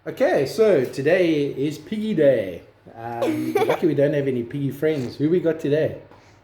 Okay, so today is Piggy Day. Lucky we don't have any piggy friends. Who we got today?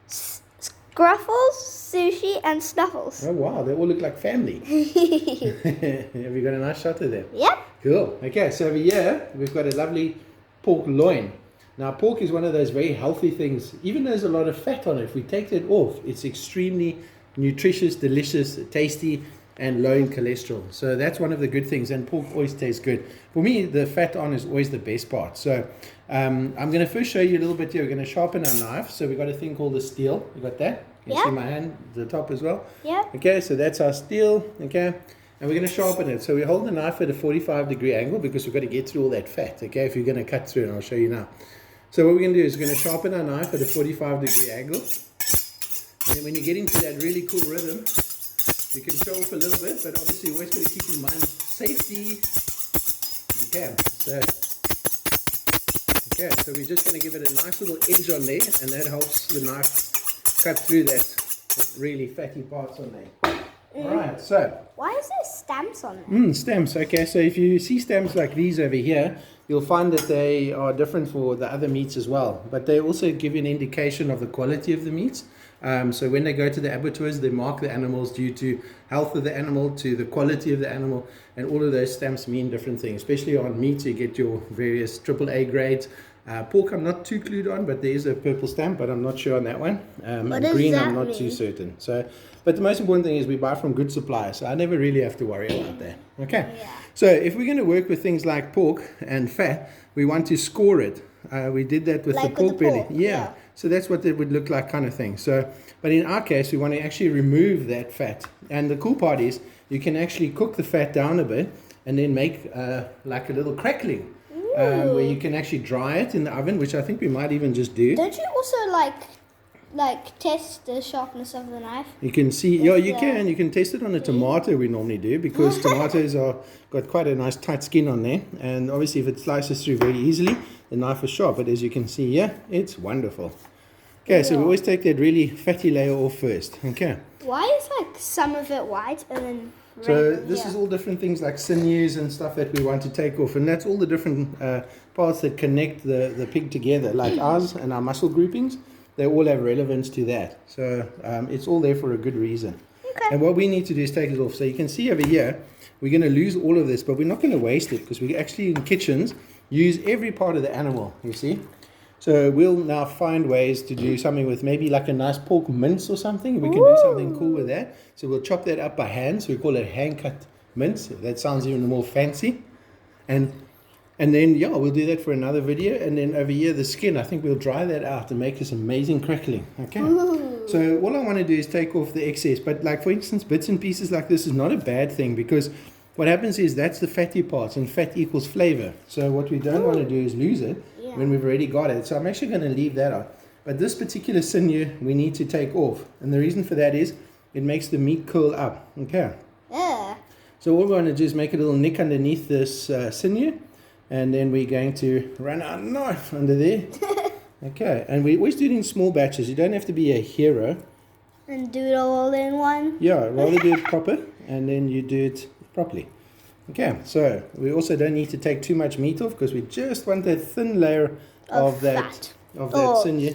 Scruffles, Sushi, and Snuffles. Oh wow, they all look like family. Have you got a nice shot of them? Yep. Cool. Okay, so over here we've got a lovely pork loin. Now pork is one of those very healthy things. Even though there's a lot of fat on it, if we take that off, it's extremely nutritious, delicious, tasty, and low in cholesterol. So that's one of the good things, and pork always tastes good. For me, the fat on is always the best part. So I'm going to first show you a little bit here. We're going to sharpen our knife. So we've got a thing called a steel. You got that? Can you see my hand, the top as well? Yeah. Okay, so that's our steel, okay? And we're going to sharpen it. So we hold the knife at a 45-degree angle because we've got to get through all that fat, okay? If you're going to cut through, and I'll show you now. So what we're going to do is we're going to sharpen our knife at a 45-degree angle. And then when you get into that really cool rhythm, you can show off a little bit, but obviously you always got to keep in mind safety. Okay, so we're just going to give it a nice little edge on there, and that helps the knife cut through that really fatty parts on there. Alright, so. Why is there stamps on it? Stamps, okay, so if you see stamps like these over here, you'll find that they are different for the other meats as well, but they also give you an indication of the quality of the meats. So when they go to the abattoirs, they mark the animals due to health of the animal, to the quality of the animal, and all of those stamps mean different things. Especially on meat, you get your various AAA grades. Pork I'm not too clued on, but there is a purple stamp, but I'm not sure on that one. And green I'm not too certain. So, but the most important thing is we buy from good suppliers, so I never really have to worry about that. Okay, so if we're going to work with things like pork and fat, we want to score it. We did that with the pork belly. Yeah. So that's what it would look like, kind of thing. So, but in our case, we want to actually remove that fat. And the cool part is you can actually cook the fat down a bit and then make like a little crackling where you can actually dry it in the oven, which I think we might even just do. Don't you also like test the sharpness of the knife? You can see, yeah, you can. You can test it on a tomato. We normally do because tomatoes are got quite a nice tight skin on there, and obviously if it slices through very easily, the knife is sharp. But as you can see here, it's wonderful. Okay, so we always take that really fatty layer off first. Okay. Why is some of it white and then red? So this is all different things like sinews and stuff that we want to take off, and that's all the different parts that connect the pig together, like ours and our muscle groupings. They all have relevance to that. So it's all there for a good reason. Okay. And what we need to do is take it off. So you can see over here, we're going to lose all of this, but we're not going to waste it because we actually in kitchens use every part of the animal, you see. So we'll now find ways to do something with maybe like a nice pork mince or something. We can do something cool with that. So we'll chop that up by hand. So we call it hand-cut mince. That sounds even more fancy. And then, yeah, we'll do that for another video. And then over here, the skin, I think we'll dry that out and make this amazing crackling. Okay. So all I want to do is take off the excess. But like, for instance, bits and pieces like this is not a bad thing because what happens is that's the fatty parts, and fat equals flavor. So what we don't want to do is lose it when we've already got it. So I'm actually going to leave that on. But this particular sinew we need to take off. And the reason for that is it makes the meat curl up. Okay. Yeah. So all we want to do is make a little nick underneath this sinew. And then we're going to run our knife under there. Okay. And we always do it in small batches. You don't have to be a hero. And do it all in one? Yeah, rather do it proper. And then you do it properly. Okay, so we also don't need to take too much meat off because we just want that thin layer of that sinew.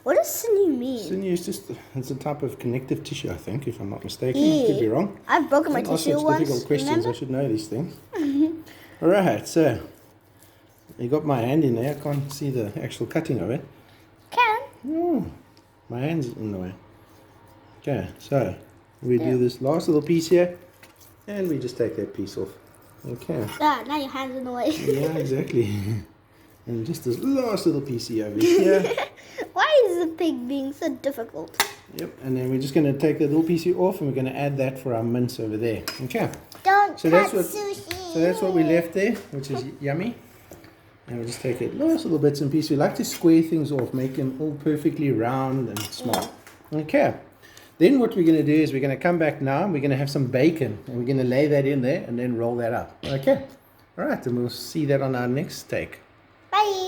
What does sinew mean? Sinew is just it's a type of connective tissue, I think, if I'm not mistaken. I could be wrong. I've broken my tissue once. Difficult questions. Remember? I should know these things. All right, so you got my hand in there. I can't see the actual cutting of it. Can. Oh, my hand's in the way. Okay, so we do this last little piece here, and we just take that piece off. Okay. Now your hand's in the way. Yeah, exactly. And just this last little piece over here. Why is the pig being so difficult? Yep, and then we're just going to take the little piece off and we're going to add that for our mince over there. Okay. Don't So cut sushi. So that's what we left there, which is yummy. And we'll just take it last little bits and pieces. We like to square things off, make them all perfectly round and small. Okay. Then what we're going to do is we're going to come back now and we're going to have some bacon and we're going to lay that in there and then roll that up. Okay. All right, and we'll see that on our next take. Bye.